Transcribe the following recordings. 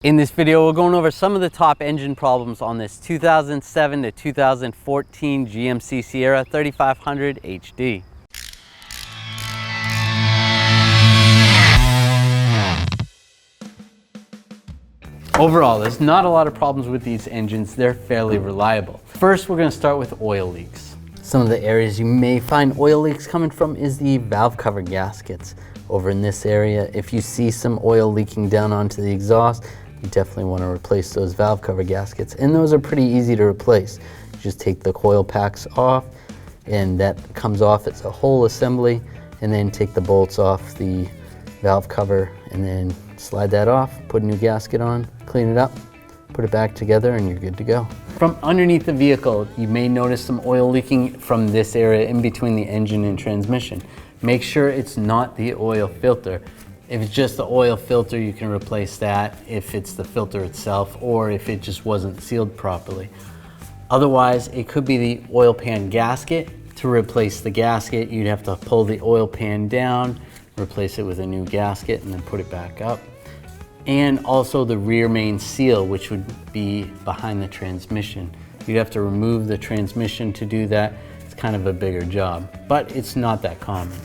In this video, we're going over some of the top engine problems on this 2007 to 2014 GMC Sierra 3500 HD. Overall, there's not a lot of problems with these engines. They're fairly reliable. First, we're going to start with oil leaks. Some of the areas you may find oil leaks coming from is the valve cover gaskets. Over in this area, if you see some oil leaking down onto the exhaust, you definitely want to replace those valve cover gaskets, and those are pretty easy to replace. You just take the coil packs off, and that comes off. It's a whole assembly, and then take the bolts off the valve cover and then slide that off, put a new gasket on, clean it up, put it back together, and you're good to go. From underneath the vehicle, you may notice some oil leaking from this area in between the engine and transmission. Make sure it's not the oil filter. If it's just the oil filter, you can replace that if it's the filter itself or if it just wasn't sealed properly. Otherwise, it could be the oil pan gasket. To replace the gasket, you'd have to pull the oil pan down, replace it with a new gasket, and then put it back up. And also the rear main seal, which would be behind the transmission. You'd have to remove the transmission to do that. It's kind of a bigger job, but it's not that common.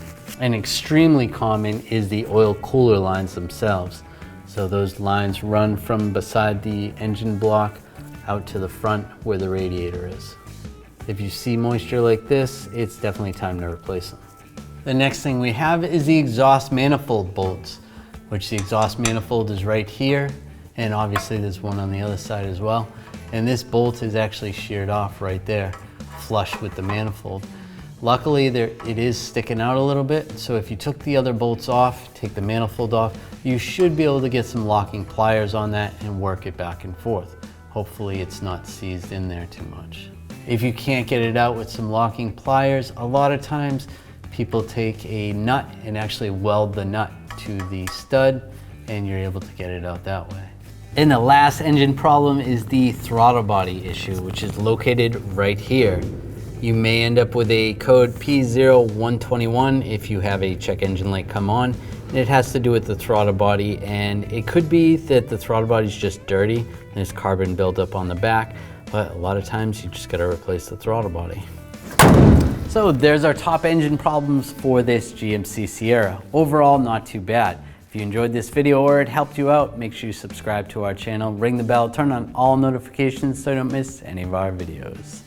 And extremely common is the oil cooler lines themselves. So those lines run from beside the engine block out to the front where the radiator is. If you see moisture like this, it's definitely time to replace them. The next thing we have is the exhaust manifold bolts, which the exhaust manifold is right here, and obviously there's one on the other side as well. And this bolt is actually sheared off right there, flush with the manifold. Luckily, it is sticking out a little bit, so if you took the other bolts off, take the manifold off, you should be able to get some locking pliers on that and work it back and forth. Hopefully it's not seized in there too much. If you can't get it out with some locking pliers, a lot of times people take a nut and actually weld the nut to the stud, and you're able to get it out that way. And the last engine problem is the throttle body issue, which is located right here. You may end up with a code P0121 if you have a check engine light come on. And it has to do with the throttle body, and it could be that the throttle body is just dirty and there's carbon buildup on the back, but a lot of times you just gotta replace the throttle body. So there's our top engine problems for this GMC Sierra. Overall, not too bad. If you enjoyed this video or it helped you out, make sure you subscribe to our channel, ring the bell, turn on all notifications so you don't miss any of our videos.